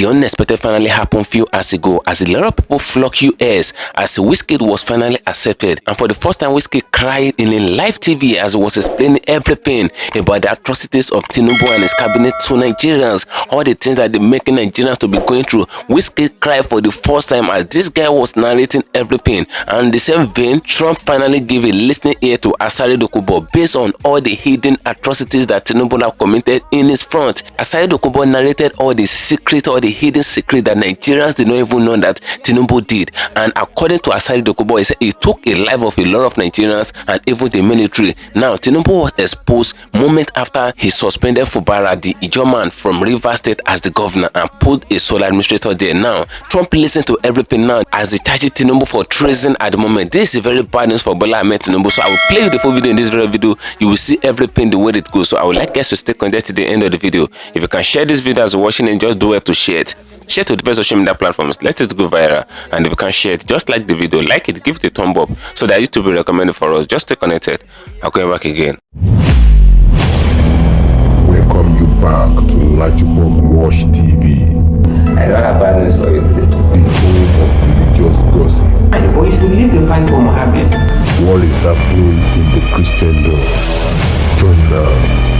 the unexpected finally happened few hours ago as a lot of people flocked US as Wizkid was finally accepted. And for the first time, Wizkid cried in a live TV as he was explaining everything about the atrocities of Tinubu and his cabinet to Nigerians, all the things that they're making Nigerians to be going through. Wizkid cried for the first time as this guy was narrating everything. And in the same vein, Trump finally gave a listening ear to Asari Dokubo based on all the hidden atrocities that Tinubu have committed in his front. Asari Dokubo narrated all the secret, all the hidden secret that Nigerians did not even know that Tinubu did. And according to Asari Dokubo, he said he took a life of a lot of Nigerians and even the military. Now, Tinubu was exposed moment after he suspended FUBARA, the Ijoman from Rivers State, as the governor and put a sole administrator there. Now, Trump listened to everything now as he charged Tinubu for treason at the moment. This is a very bad news for Bola Ahmed Tinubu. So I will play you the full video in this very video. You will see everything the way it goes. So I would like guys to stay connected to the end of the video. If you can share this video as you're watching it, just do it to share it. Share to the best social media platforms. Let it go viral. And if you can share it, just like the video, like it, give it a thumb up so that YouTube will recommend it for us. Just stay connected. I'll go back again. Welcome you back to LAJUPOG TV. I don't have bad news for you today. The home of religious gossip. But you should leave the fight for Mohammed. What is happening in the Christendom? Join now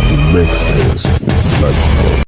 to make sense with LAJUPOG.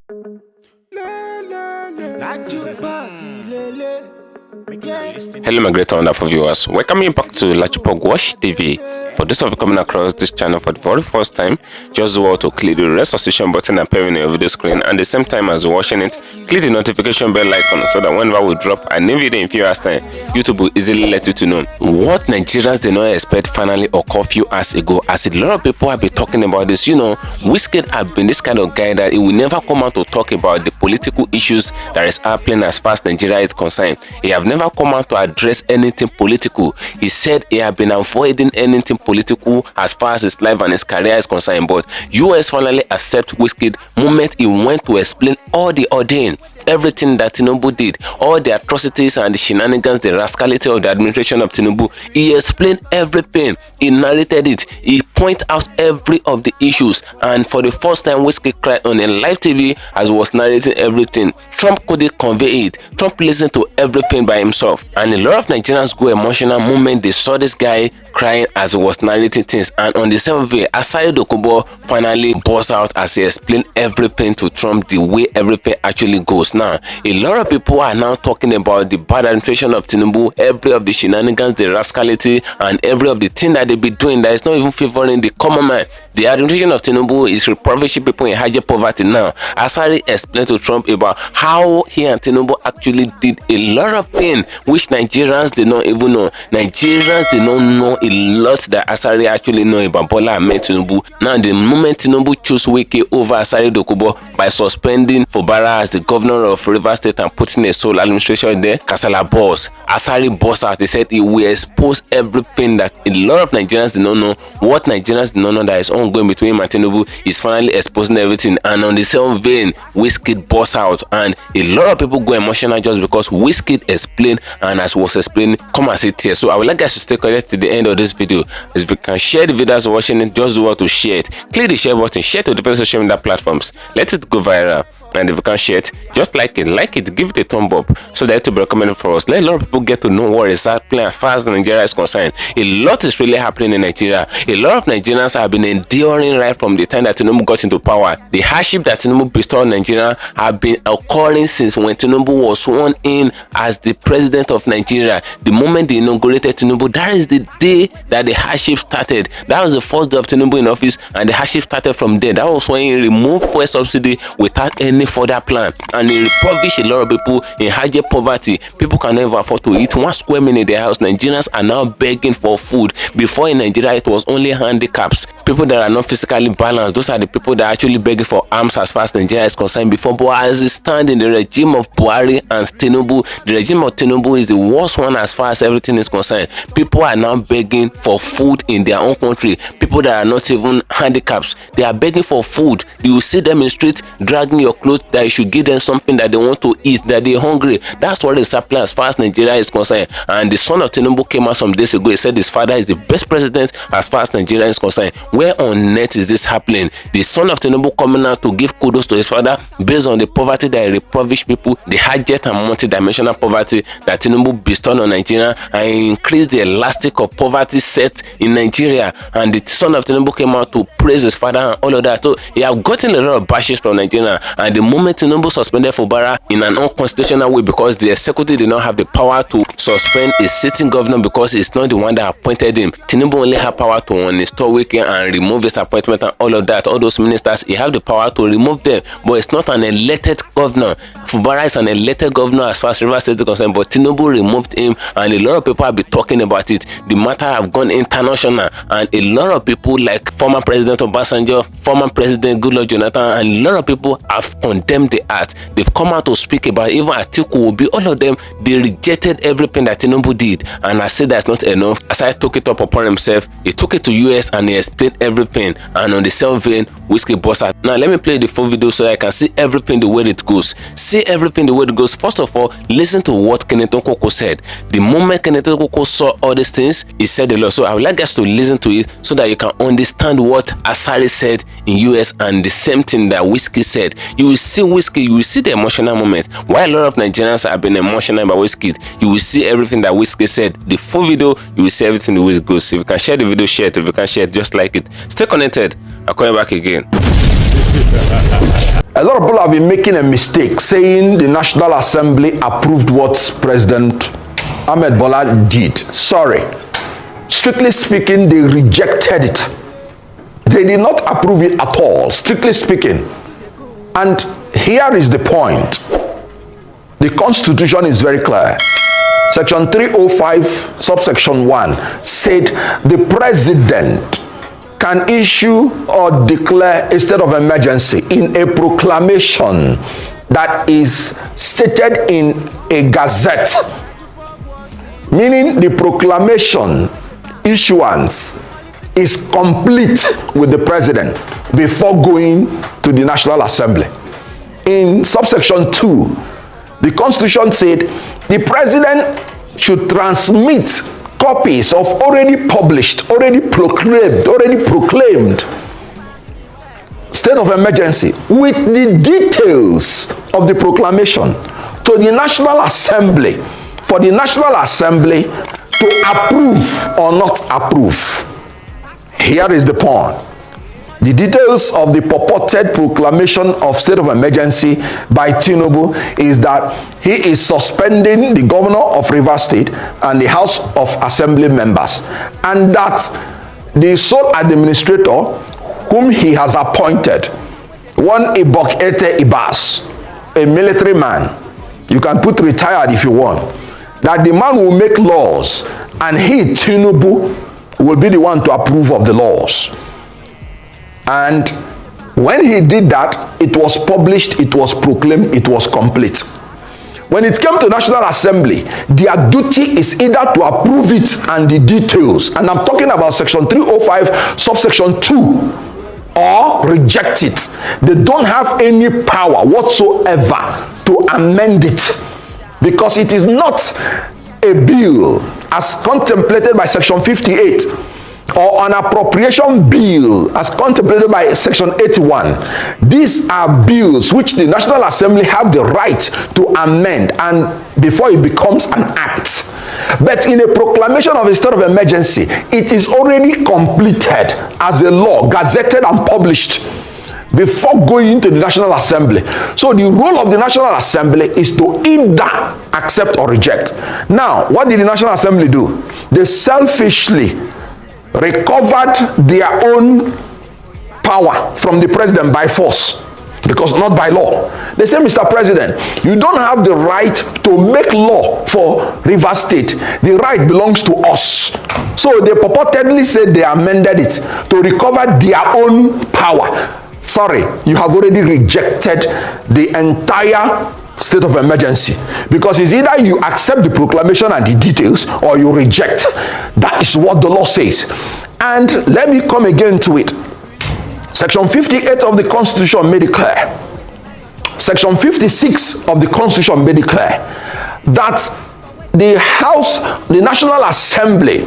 Hello my great wonderful viewers, welcome you back to LAJUPOG TV. For those of you coming across this channel for the very first time, just go to click the red subscription button appearing on your video screen, and at the same time as you're watching it, click the notification bell icon so that whenever we drop a new video in few hours time, YouTube will easily let you to know. What Nigerians did not expect finally occurred few hours ago, as a lot of people have been talking about this. You know, Wizkid have been this kind of guy that he will never come out to talk about the political issues that is happening as far as Nigeria is concerned. He have never come out to address anything political. He said he have been avoiding anything political as far as his life and his career is concerned, but US finally accept Wizkid moment he went to explain all the ordain, everything that Tinubu did, all the atrocities and the shenanigans, the rascality of the administration of Tinubu. He explained everything. He narrated it. He pointed out every of the issues, and for the first time Wizkid cried on a live TV as he was narrating everything. Trump couldn't convey it. Trump listened to everything by himself, and a lot of Nigerians go emotional moment they saw this guy crying as he was narrating things. And on the same way, Asari Dokubo finally burst out as he explained everything to Trump, the way everything actually goes. Now, a lot of people are now talking about the bad administration of Tinubu, every of the shenanigans, the rascality, and every of the thing that they be doing that is not even favoring the common man. The administration of Tinubu is impoverishing people in higher poverty. Now, Asari explained to Trump about how he and Tinubu actually did a lot of things which Nigerians did not even know. Nigerians did not know a lot that Asari actually know about Bola Ahmed Tinubu. Now, the moment Tinubu chose WIKE over Asari Dokubo by suspending FUBARA as the governor of Rivers State and putting a sole administration there, Kasala boss, Asari boss out. He said he will expose everything that a lot of Nigerians did not know. What Nigerians did not know that is ongoing between him and Tinubu is finally exposing everything. And on the same vein, Wizkid boss out, and a lot of people go emotional just because Wizkid explained, and as was explained, come and sit here. So I would like guys to stay connected to the end of this video. If you can share the video as you're watching it, just do what to share it. Click the share button, share to the best social media platforms. Let it go viral. And if you can share it, just like it, give it a thumb up so that it will be recommended for us. Let a lot of people get to know what is happening as far as Nigeria is concerned. A lot is really happening in Nigeria. A lot of Nigerians have been enduring right from the time that Tinubu got into power. The hardship that Tinubu bestowed on Nigeria have been occurring since when Tinubu was sworn in as the president of Nigeria. The moment they inaugurated Tinubu, that is the day that the hardship started. That was the first day of Tinubu in office, and the hardship started from there. That was when he removed fuel subsidy without any further plan, and it impoverished a lot of people in higher poverty. People can never afford to eat 1 square meal in their house. Nigerians are now begging for food. Before in Nigeria, it was only handicaps, people that are not physically balanced. Those are the people that are actually begging for arms as far as Nigeria is concerned before. But as it stands in the regime of Buhari and Tinubu, the regime of Tinubu is the worst one as far as everything is concerned. People are now begging for food in their own country. People that are not even handicaps, they are begging for food. You will see them in the street dragging your clothes clothes, that you should give them something that they want to eat, that they're hungry. That's what is happening as far as Nigeria is concerned. And the son of Tinubu came out some days ago. He said his father is the best president as far as Nigeria is concerned. Where on earth is this happening? The son of Tinubu coming out to give kudos to his father based on the poverty that impoverished people, the hijacked and multi-dimensional poverty that Tinubu bestowed on Nigeria, and increased the elastic of poverty set in Nigeria. And the son of Tinubu came out to praise his father and all of that. So he have gotten a lot of bashes from Nigeria. And the moment Tinubu suspended FUBARA in an unconstitutional way, because the executive did not have the power to suspend a sitting governor because it's not the one that appointed him. Tinubu only had power to uninstall WIKE and remove his appointment and all of that. All those ministers, he have the power to remove them, but it's not an elected governor. FUBARA is an elected governor as far as Rivers State is concerned, but Tinubu removed him, and a lot of people have been talking about it. The matter have gone international, and a lot of people like former President Obasanjo, former President Goodluck Jonathan, and a lot of people have condemned the act. They've come out to speak about it. Even Atiku Obi, all of them, they rejected everything that Tinubu did. And I said that's not enough. Asari took it up upon himself. He took it to US and he explained everything. And on the same vein, Wizkid boss out. Now let me play the full video so I can see everything the way it goes. See everything the way it goes. First of all, listen to what Kenneth said. The moment Kenneth saw all these things, he said a lot. So I would like us to listen to it so that you can understand what Asari said in US and the same thing that Wizkid said. You will see Wizkid, you will see the emotional moment. While a lot of Nigerians have been emotional about Wizkid, you will see everything that Wizkid said. The full video, you will see everything the way it goes. If you can share the video, share it. If you can share it, just like it. Stay connected. I'll call you back again. A lot of people have been making a mistake saying the National Assembly approved what President Ahmed Bola did. Sorry. Strictly speaking, they rejected it. They did not approve it at all, strictly speaking. And here is the point. The Constitution is very clear. Section 305, subsection 1 said the President can issue or declare a state of emergency in a proclamation that is stated in a gazette, meaning the proclamation issuance is complete with the president before going to the National Assembly. In subsection 2, the Constitution said the president should transmit copies of already published, already proclaimed state of emergency with the details of the proclamation to the National Assembly for the National Assembly to approve or not approve. Here is the point. The details of the purported proclamation of state of emergency by Tinubu is that he is suspending the governor of Rivers State and the House of Assembly members, and that the sole administrator whom he has appointed, one Ibok Ete Ibas, a military man, you can put retired if you want, that the man will make laws and he, Tinubu, will be the one to approve of the laws. And when he did that, it was published, it was proclaimed, it was complete. When it came to National Assembly, their duty is either to approve it and the details, and I'm talking about section 305, subsection 2, or reject it. They don't have any power whatsoever to amend it, because it is not a bill as contemplated by section 58 or an appropriation bill as contemplated by section 81. These are bills which the National Assembly have the right to amend and before it becomes an act. But in a proclamation of a state of emergency, it is already completed as a law, gazetted and published before going into the National Assembly. So the role of the National Assembly is to either accept or reject. Now, what did the National Assembly do? They selfishly recovered their own power from the president by force, because not by law. They say, Mr. President, you don't have the right to make law for Rivers State. The right belongs to us. So they purportedly said they amended it to recover their own power. Sorry, you have already rejected the entire state of emergency, because it's either you accept the proclamation and the details or you reject. That is what the law says. And let me come again to it. Section 58 of the Constitution made it clear Section 56 of the Constitution made it clear that the National Assembly,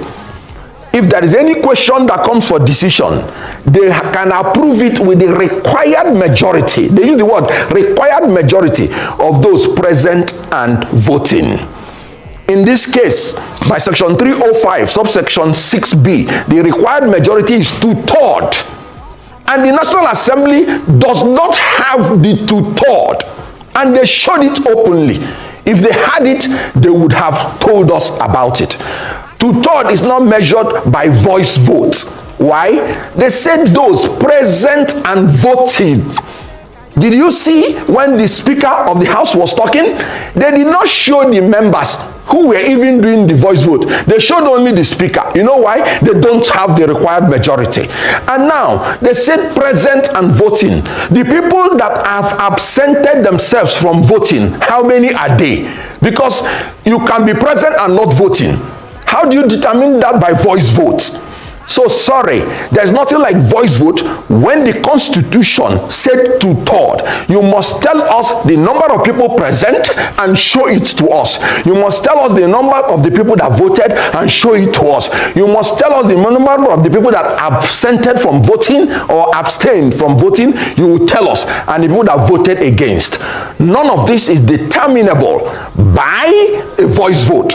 if there is any question that comes for decision, they can approve it with the required majority. They use the word required majority of those present and voting. In this case, by Section 305, subsection 6b, the required majority is 2/3. And the National Assembly does not have the 2/3. And they showed it openly. If they had it, they would have told us about it. 2/3 is not measured by voice votes. Why? They said those present and voting. Did you see when the Speaker of the House was talking? They did not show the members who were even doing the voice vote. They showed only the Speaker. You know why? They don't have the required majority. And now, they said present and voting. The people that have absented themselves from voting, how many are they? Because you can be present and not voting. How do you determine that? By voice vote. So sorry, there's nothing like voice vote. When the Constitution said 2/3, you must tell us the number of people present and show it to us. You must tell us the number of the people that voted and show it to us. You must tell us the number of the people that absented from voting or abstained from voting. You will tell us, and the people that voted against. None of this is determinable by a voice vote.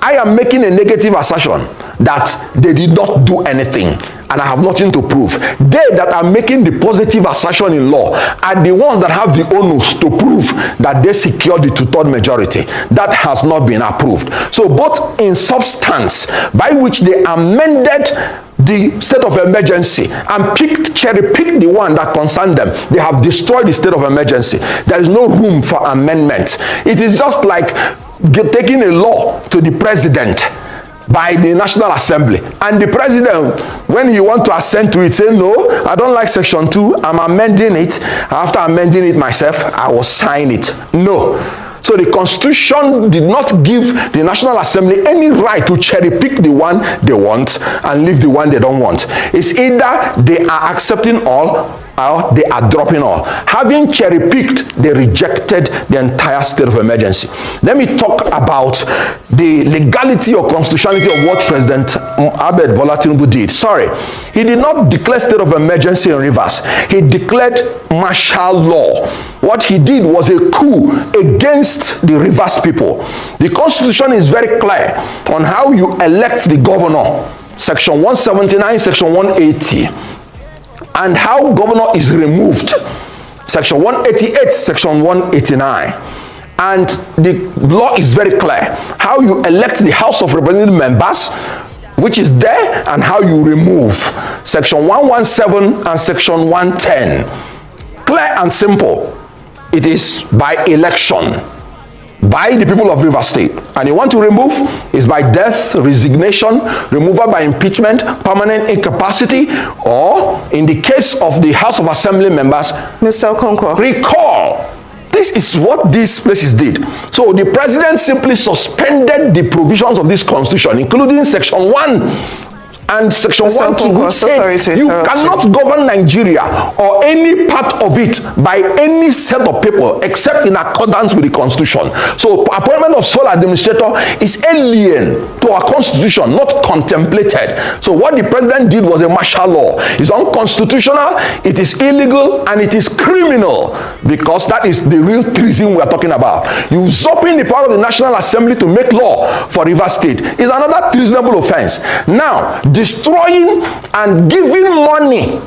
I am making a negative assertion that they did not do anything, and I have nothing to prove. They that are making the positive assertion in law are the ones that have the onus to prove that they secured the 2/3 majority. That has not been approved. So both in substance, by which they amended the state of emergency and cherry-picked the one that concerned them, they have destroyed the state of emergency. There is no room for amendment. It is just like taking a law to the president by the National Assembly, and the president, when he want to assent to it, say, no, I don't like section 2, I'm amending it. After amending it myself, I will sign it. No. So the Constitution did not give the National Assembly any right to cherry pick the one they want and leave the one they don't want. It's either they are accepting all or they are dropping all. Having cherry picked, they rejected the entire state of emergency. Let me talk about the legality or constitutionality of what President Ahmed Bola Tinubu did. Sorry, he did not declare state of emergency in Rivers. He declared martial law. What he did was a coup against the Rivers people. The Constitution is very clear on how you elect the governor. Section 179, Section 180. And how governor is removed. Section 188, Section 189. And the law is very clear. How you elect the House of Representative members, which is there, and how you remove. Section 117 and Section 110. Clear and simple. It is by election by the people of Rivers State. And you want to remove is by death, resignation, removal by impeachment, permanent incapacity, or in the case of the House of Assembly members, Mr. OKONKWO, recall. This is what these places did. So the president simply suspended the provisions of this constitution, including section 1 and section 1 which said you cannot govern Nigeria or any part of it by any set of people except in accordance with the constitution. So appointment of sole administrator is alien to our constitution, not contemplated. So what the president did was a martial law. It's unconstitutional, it is illegal, and it is criminal, because that is the real treason we are talking about. Usurping the power of the National Assembly to make law for Rivers State is another treasonable offense. Now, destroying and giving money,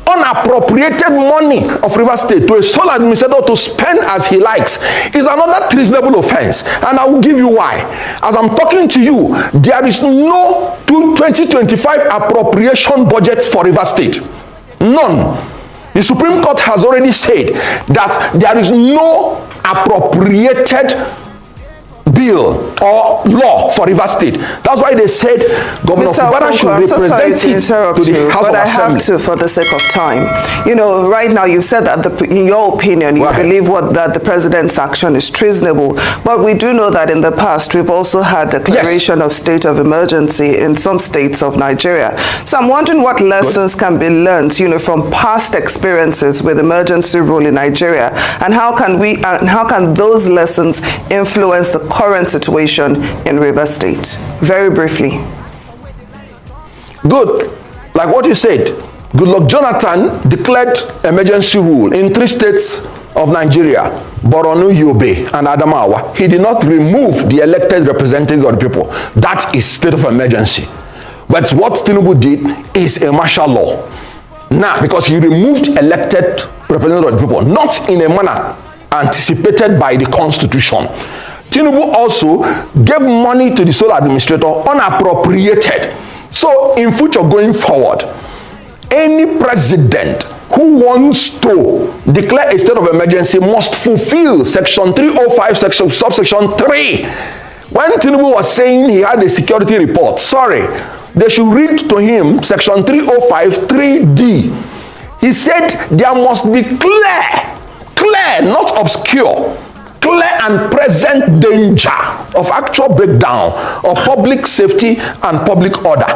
unappropriated money of Rivers State to a sole administrator to spend as he likes is another treasonable offense. And I will give you why. As I'm talking to you, there is no 2025 appropriation budget for Rivers State. None. The Supreme Court has already said that there is no appropriated bill or law for Rivers State. That's why they said Governor FUBARA should represent it to the House of Assembly. But I have to, for the sake of time. You know, right now you've said that in your opinion, you believe that the president's action is treasonable. But we do know that in the past, we've also had declaration of state of emergency in some states of Nigeria. So I'm wondering what lessons can be learned, you know, from past experiences with emergency rule in Nigeria, and how can those lessons influence the current situation in Rivers State? Very briefly. Good. Like what you said, Goodluck Jonathan declared emergency rule in 3 states of Nigeria, Borno, Yobe, and Adamawa. He did not remove the elected representatives of the people. That is state of emergency. But what Tinubu did is a martial law. Now, because he removed elected representatives of the people, not in a manner anticipated by the Constitution. Tinubu also gave money to the sole administrator unappropriated. So, in future going forward, any president who wants to declare a state of emergency must fulfill Section 305, subsection 3. When Tinubu was saying he had a security report, sorry, they should read to him Section 305, 3D. He said there must be clear, not obscure, clear and present danger of actual breakdown of public safety and public order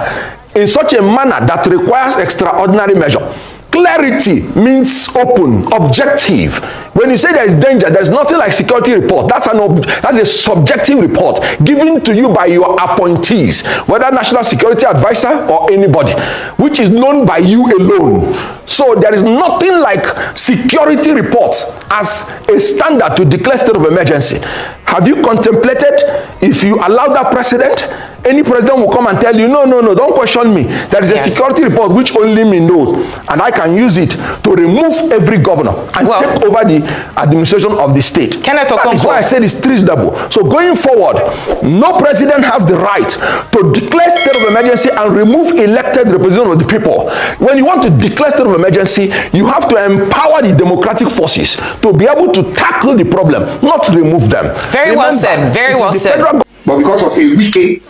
in such a manner that requires extraordinary measure. Clarity means open, objective. When you say there is danger, there's nothing like security report. That's a subjective report given to you by your appointees, whether National Security Advisor or anybody, which is known by you alone. So there is nothing like security reports as a standard to declare state of emergency. Have you contemplated if you allow that precedent? Any president will come and tell you, no, don't question me. There is a security report which only me knows, and I can use it to remove every governor and take over the administration of the state. Kenneth, that is why I said it's treasonable. So going forward, no president has the right to declare state of emergency and remove elected representatives of the people. When you want to declare state of emergency, you have to empower the democratic forces to be able to tackle the problem, not remove them. Very well said. Very well said. But because of a WIKE,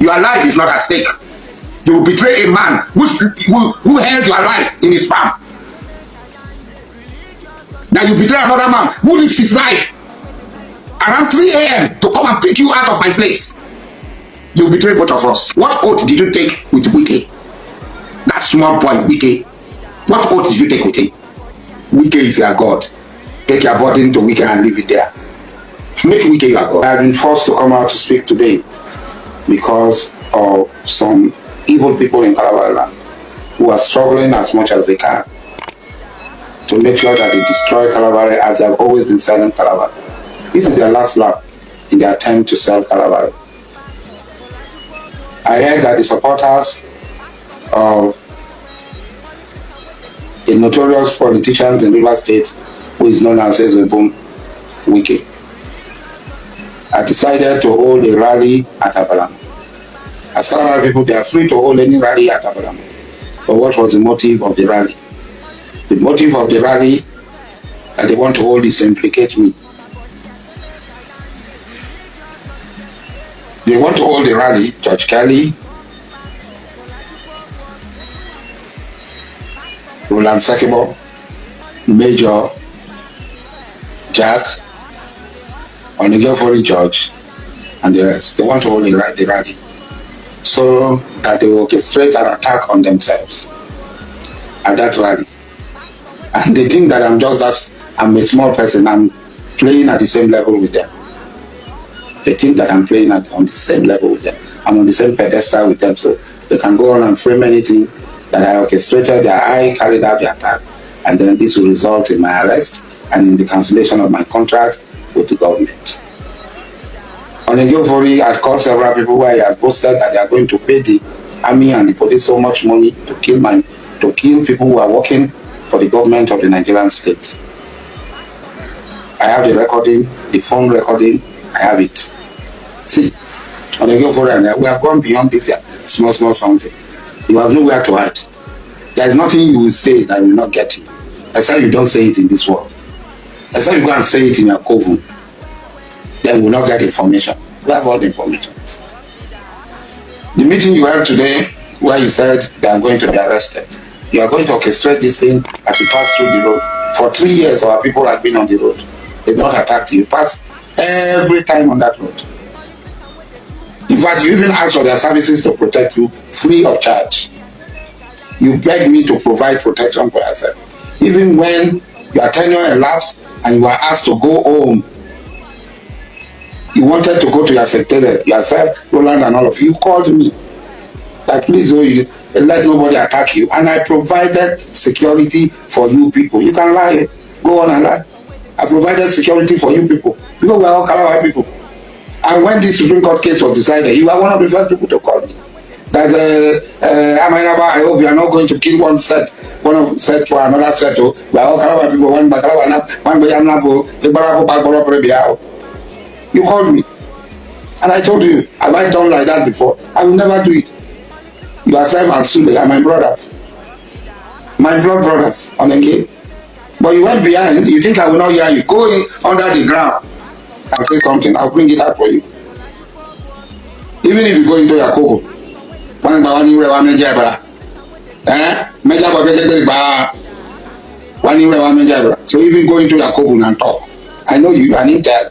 your life is not at stake. You will betray a man who held your life in his palm. Now you betray another man who lives his life around 3 a.m. to come and pick you out of my place. You betray both of us. What oath did you take with WIKE? That small boy, WIKE. What oath did you take with him? WIKE is your God. Take your burden to WIKE and leave it there. Make WIKE your God. I have been forced to come out to speak today because of some evil people in Calabar who are struggling as much as they can to make sure that they destroy Calabar as they have always been selling Calabar. This is their last lap in their attempt to sell Calabar. I heard that the supporters of a notorious politician in Rivers State who is known as WIKE I decided to hold a rally at Abalam. As Calabar people, they are free to hold any rally at Abalam. But what was the motive of the rally? The motive of the rally that they want to hold is to implicate me. They want to hold the rally, Judge Kelly, Roland Sakibo, Major Jack, Onigefori George, and the rest. They want to hold the rally so that they will orchestrate an attack on themselves at that rally. And they think that I'm a small person, I'm playing at the same level with them. They think that I'm playing on the same level with them. I'm on the same pedestal with them, so they can go on and frame anything that I orchestrated, that I carried out the attack, and then this will result in my arrest and in the cancellation of my contract with the government. Onigefori had called several people where he has boasted that they are going to pay the army and the police so much money to kill people who are working for the government of the Nigerian state. I have the recording, the phone recording, I have it. See, Onigefori and we have gone beyond this small something. You have nowhere to hide. There is nothing you will say that will not get you. Except you don't say it in this world. Except you go and say it in your coven. Then we will not get information. We have all the information. The meeting you held today, where you said they are going to be arrested, you are going to orchestrate this thing as you pass through the road. For 3 years, our people have been on the road. They've not attacked you. You pass every time on that road. In fact, you even ask for their services to protect you free of charge. You beg me to provide protection for yourself. Even when your tenure elapsed and you were asked to go home, you wanted to go to your secretariat, yourself, Roland and all of you called me. That please, let nobody attack you. And I provided security for you people. You can lie. Go on and lie. I provided security for you people. Because we are all Calabar people. And when the Supreme Court case was decided, you are one of the first people to call me. That I hope you are not going to kill one set for another set. We are all Calabar people. You called me. And I told you, have I done like that before? I will never do it. Yourself and Sule are my brothers. My blood brothers on the game. But you went behind, you think I will not hear you. Go in under the ground and say something. I'll bring it out for you. Even if you go into your cocoa. So even go into your cocoa and talk. I know you are an intel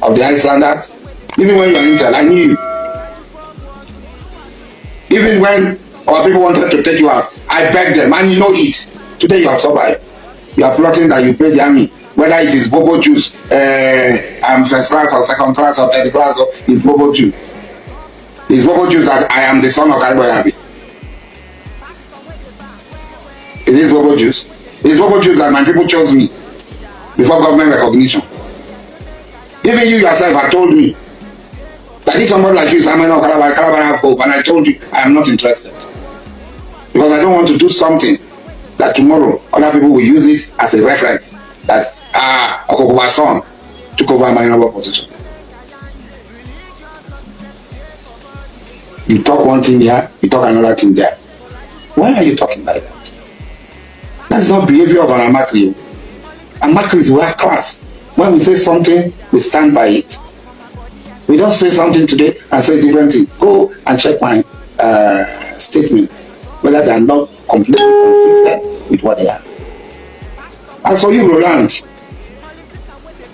of the Icelanders. Even when you are intel, I knew you. Even when our people wanted to take you out, I begged them, and you know it. Today you have survived. You are plotting that you pay the army, whether it is Bobo Jews, first class or second class or third class, or it's Bobo Jews. It's Bobo Jews that I am the son of Kariboyabi. It is Bobo Jews. It's Bobo Jews that my people chose me before government recognition. Even you yourself have told me that if somebody like you, Samuel Calabar have hope, and I told you I am not interested. Because I don't want to do something that tomorrow other people will use it as a reference that Okonkwo's son took over my noble position. You talk one thing here, you talk another thing there. Why are you talking like that? That's not behavior of an Amakri. Amakri is world class. When we say something, we stand by it. We don't say something today and say different thing. Go and check my statement, whether they are not completely consistent with what they are. As for you, Roland,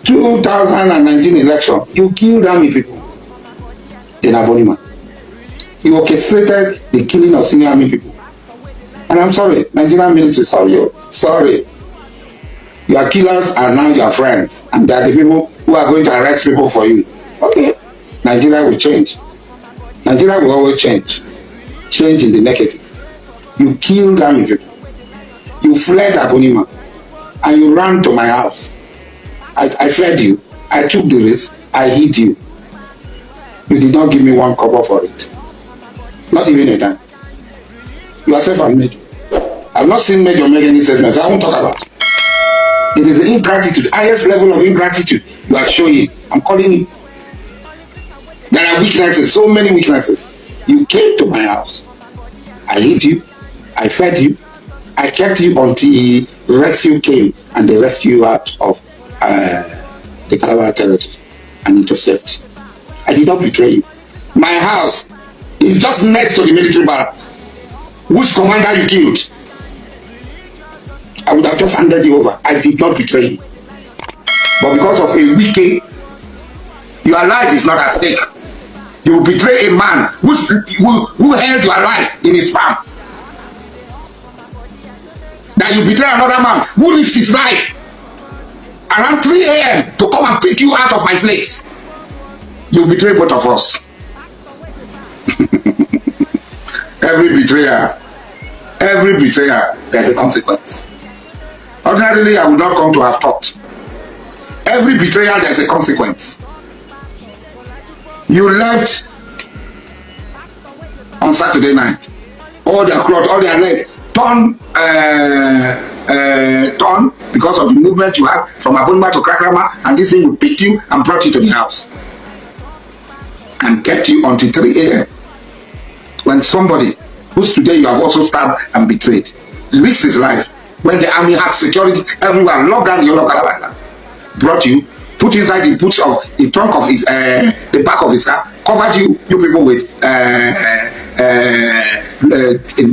2019 election, you killed army people in Abonima. You orchestrated the killing of senior army people. And I'm sorry, Nigerian military, sorry. Your killers are now your friends, and they are the people who are going to arrest people for you. Okay, Nigeria will change. Nigeria will always change. Change in the negative. You killed army people. You fled Abonima, and you ran to my house. I fed you. I took the risk. I hid you. You did not give me one kobo for it. Not even a dime. You are self-made. I've not seen Major make any statements. I won't talk about it. It is the ingratitude, highest level of ingratitude you are showing. I'm calling you. There are weaknesses, so many weaknesses. You came to my house. I hid you. I fed you. I kept you until rescue came and they rescued you out of the Calabar territory and into safety. I did not betray you. My house is just next to the military barrack. Which commander you killed? I would have just handed you over. I did not betray you. But because of a WIKE, your life is not at stake. You betray a man who held your life in his palm. That you betray another man who risks his life around 3 a.m. to come and pick you out of my place. You betray both of us. Every betrayer, there's a consequence. Ordinarily, I would not come to have talked. Every betrayal, there's a consequence. You left on Saturday night. All their clothes, all their legs, torn because of the movement you have from Abonima to Krakrama, and this thing will pick you and brought you to the house. And kept you until 3 a.m. When somebody, who's today you have also stabbed and betrayed, risks his life, when the army had security everywhere, locked down the whole of Calabar, brought you put inside the trunk of his the back of his car, covered you people with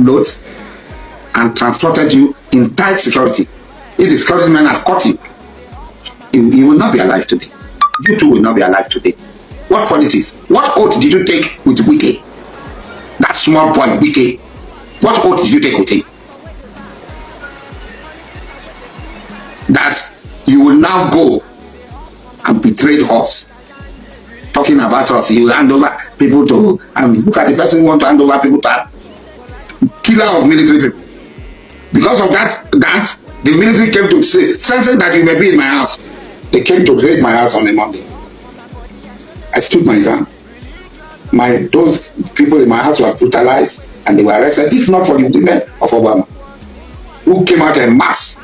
notes, and transported you in tight security. If the security men have caught you, you will not be alive today. You too will not be alive today. What politics? What oath did you take with WIKE? That small boy WIKE. What oath did you take with him? That you will now go and betray us. Talking about us, you will hand over people to, look at the person who wants to hand over people to killer of military people. Because of that, the military came to say, sensing that you may be in my house, they came to raid my house on a Monday. I stood my ground. Those people in my house were brutalized and they were arrested, if not for the women of Obama, who came out en masse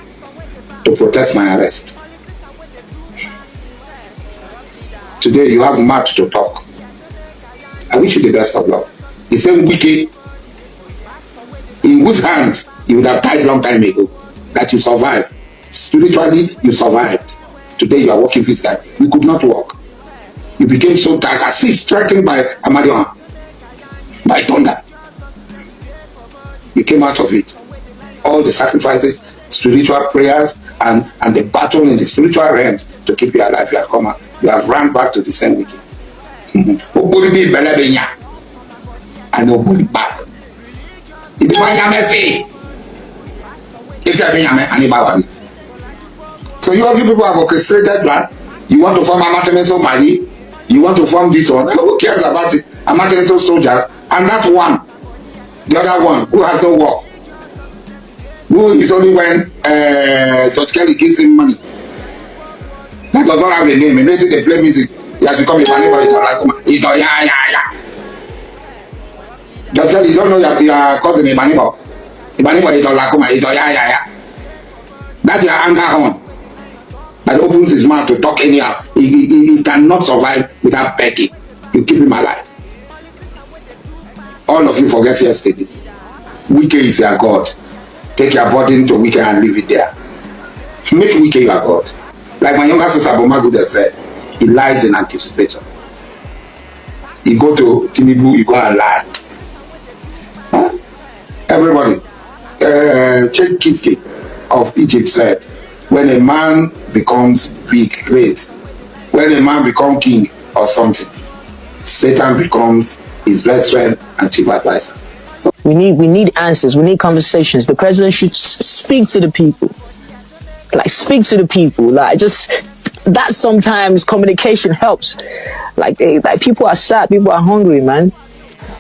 to protest my arrest. Today you have mouth to talk. I wish you the best of luck. The same WIKE, in whose hands you would have died long time ago, that you survived. Spiritually, you survived. Today you are walking physically. You could not walk. You became so dark, as if stricken by Amadion, by thunder. You came out of it. All the sacrifices, spiritual prayers, and the battle in the spiritual realms to keep you alive, you have come out. You have run back to the same WIKE. And nobody back. If so you people have orchestrated plan. You want to form Amatemeso Mali, you want to form this one. Who cares about it? Amatemeso soldiers, and that one, the other one who has no work, who is only when George Kelly gives him money. That does not have a name. Maybe they play music. He has become a money boy. George Kelly, you don't know you are causing a money boy. That's your anger horn that opens his mouth to talk anyhow. He cannot survive without begging. You keep him alive. All of you forget yesterday. WIKE is your God. Take your burden to WIKE and leave it there. Make WIKE your God. Like my younger sister Bomagude said, he lies in anticipation. You go to Tinubu, you go and lie. Huh? Everybody. Sheikh Kizki of Egypt said, when a man becomes big, great, when a man becomes king or something, Satan becomes his best friend and chief advisor. We need answers. We need conversations. The president should speak to the people. Like, speak to the people. Like, just that sometimes communication helps. Like people are sad. People are hungry, man.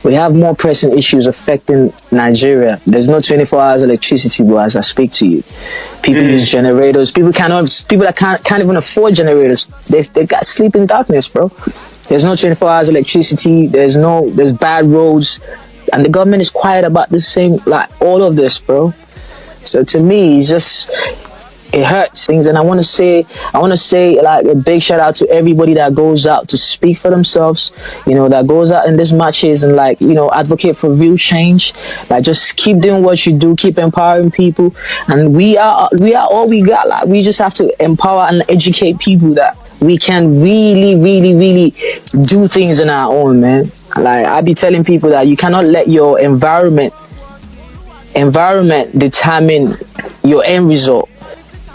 We have more pressing issues affecting Nigeria. There's no 24 hours electricity, bro, as I speak to you. People use generators. People that can't even afford generators. They got sleep in darkness, bro. There's no 24 hours electricity. There's bad roads. And the government is quiet about the same, like, all of this, bro. So to me, it's just, it hurts things. And I want to say like a big shout out to everybody that goes out to speak for themselves, you know, that goes out in these matches and, like, you know, advocate for real change. Like, just keep doing what you do, keep empowering people. And we are all we got. Like, we just have to empower and educate people that we can really, really, really do things on our own, man. Like, I be telling people that you cannot let your environment determine your end result.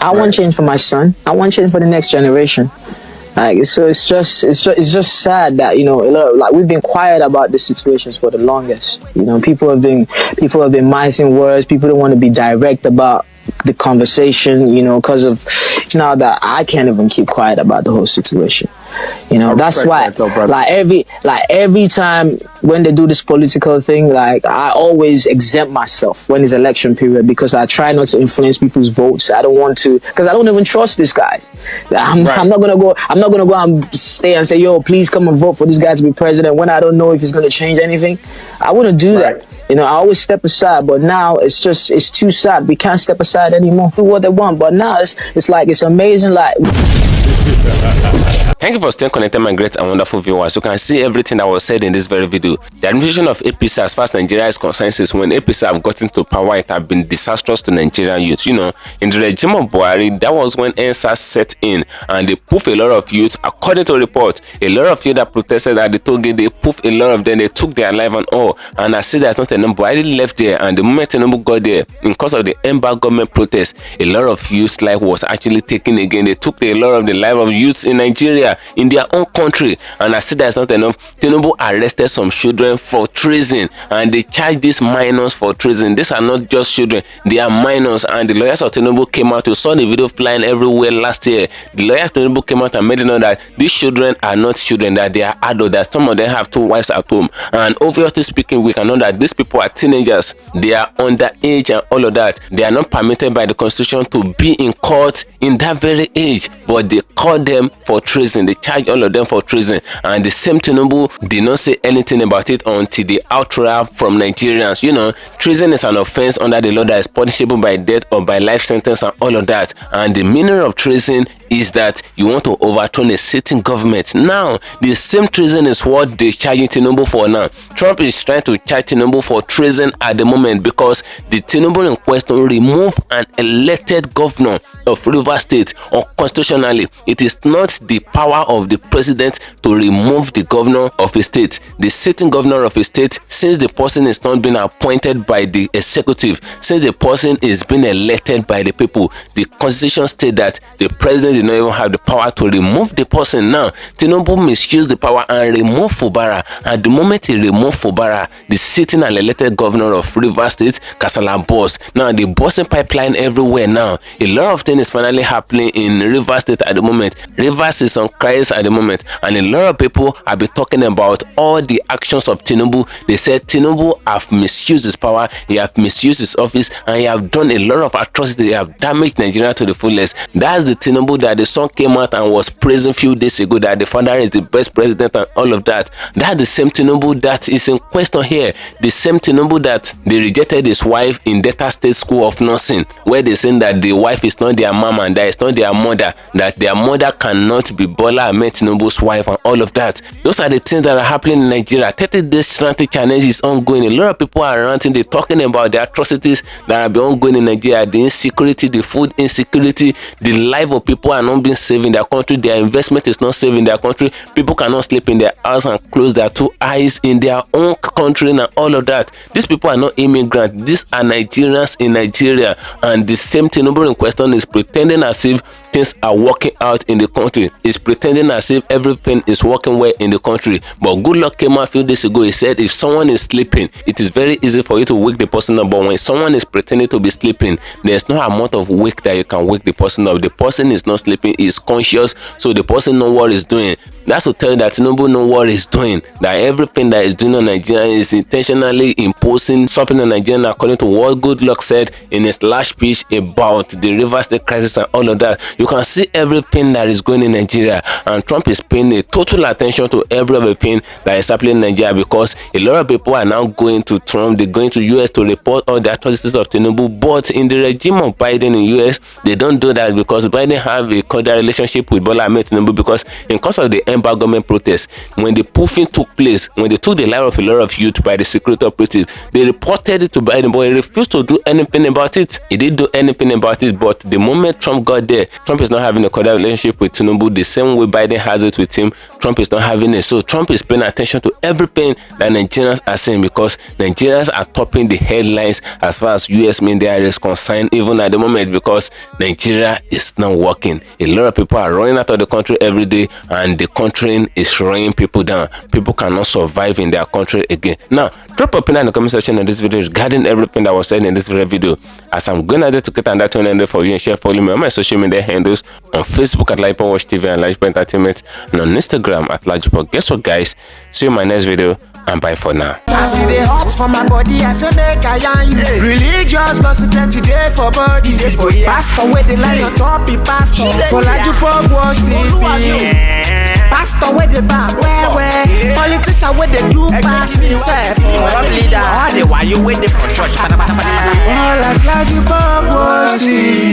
I want change for my son. I want change for the next generation. Like, so it's just sad that, you know, like, we've been quiet about the situations for the longest. You know, people have been micing words. People don't want to be direct about the conversation, you know, because of now that I can't even keep quiet about the whole situation. You know, that's why, like every time when they do this political thing, like, I always exempt myself when it's election period, because I try not to influence people's votes. I don't want to, because I don't even trust this guy. I'm not gonna go and stay and say, yo, please come and vote for this guy to be president when I don't know if he's gonna change anything. I wouldn't do that. You know, I always step aside, but now it's too sad. We can't step aside anymore. Do what they want, but now it's like, it's amazing, like. Thank you for staying connected, my great and wonderful viewers. You can see everything that was said in this very video. The administration of APC, as far as Nigeria is concerned, is when APC have gotten to power, it have been disastrous to Nigerian youth. You know, in the regime of Buhari, that was when NSAS set in and they poof a lot of youth. According to report, a lot of youth that protested at the toll gate, they poof a lot of them, they took their life and all. And I see that's not enough. Buhari left there, and the moment Tinubu got there, because of the embargo government protest, a lot of youth life was actually taken again. They took a lot of the life of youths in Nigeria, in their own country. And I see that's not enough. Tinubu arrested some children for treason, and they charged these minors for treason. These are not just children, they are minors. And the lawyers of Tinubu came out. You saw the video flying everywhere last year. The lawyers of Tinubu came out and made it known that these children are not children, that they are adults, that some of them have 2 wives at home. And obviously speaking, we can know that these people are teenagers, they are underage and all of that. They are not permitted by the constitution to be in court in that very age, but they called them for treason. They charged all of them for treason, and the same Tinubu did not say anything about it until the outright from Nigerians. You know, treason is an offense under the law that is punishable by death or by life sentence and all of that. And the meaning of treason is that you want to overturn a sitting government. Now, the same treason is what they charging Tinubu for now. Trump is trying to charge Tinubu for treason at the moment because the Tinubu in question removed an elected governor of Rivers State unconstitutionally. It is not the power of the president to remove the governor of a state. The sitting governor of a state, since the person is not being appointed by the executive, since the person is being elected by the people, the constitution states that the president did not even have the power to remove the person. Now, Tinubu misused the power and removed FUBARA. At the moment he removed FUBARA, the sitting and elected governor of Rivers State, Kasala boss. Now, the bossing pipeline everywhere now. A lot of things is finally happening in Rivers State at the moment. Rivers is on crisis at the moment, and a lot of people have been talking about all the actions of Tinubu. They said Tinubu have misused his power, he have misused his office, and he have done a lot of atrocities. He have damaged Nigeria to the fullest. That's the Tinubu that the son came out and was praising a few days ago, that the father is the best president and all of that. That's the same Tinubu that is in question here. The same Tinubu that they rejected his wife in Delta State School of Nursing, where they saying that the wife is not their mama and that it's not their mother, that their mother cannot be Bola Ahmed Tinubu's wife and all of that. Those are the things that are happening in Nigeria. 30 days ranting challenge is ongoing. A lot of people are ranting, they're talking about the atrocities that have been ongoing in Nigeria, the insecurity, the food insecurity, the life of people are not being saved in their country, their investment is not saved in their country, people cannot sleep in their house and close their 2 eyes in their own country and all of that. These people are not immigrants, these are Nigerians in Nigeria, and the same Tinubu in question is pretending as if things are working out in the country. He's pretending as if everything is working well in the country. But good luck came out a few days ago. He said if someone is sleeping, it is very easy for you to wake the person up. But when someone is pretending to be sleeping, there's no amount of wake that you can wake the person up. The person is not sleeping, he is conscious, so the person knows what he's doing. That's to tell you that Tinubu knows what he's doing. That everything that he's doing on Nigeria is intentionally imposing something on Nigeria, according to what Good Luck said in his last speech about the Rivers State crisis and all of that. You can see everything that is going in Nigeria, and Trump is paying a total attention to every other thing that is happening in Nigeria, because a lot of people are now going to Trump, they're going to US to report all the atrocities of Tinubu. But in the regime of Biden in US, they don't do that, because Biden have a cordial relationship with Bola Ahmed Tinubu, because in cause of the embargo government protest, when the poofing took place, when they took the life of a lot of youth by the security operative, they reported it to Biden, but he refused to do anything about it. He didn't do anything about it. But the moment Trump got there, Trump is not having a cordial relationship with Tinubu the same way Biden has it with him. Trump is not having it. So Trump is paying attention to everything that Nigerians are saying, because Nigerians are topping the headlines as far as US media is concerned, even at the moment, because Nigeria is not working. A lot of people are running out of the country every day, and the country is running people down. People cannot survive in their country again. Now, drop a opinion in the comment section on this video regarding everything that was said in this video, as I'm going to get on that channel for you, and share, follow me on my social media handles on Facebook at LAJUPOG TV and LAJUPOG Entertainment, and on Instagram at LAJUPOG. Guess what, guys? See you in my next video, and bye for now. I see the hot for my body, I say make I yarn you. Religious gossip plenty day for body. Pastor with the line on top, be pastor for LAJUPOG Watch TV. Pastor with the back, where politician with the do pass himself. Leader, why you with the for church? All as LAJUPOG Watch TV.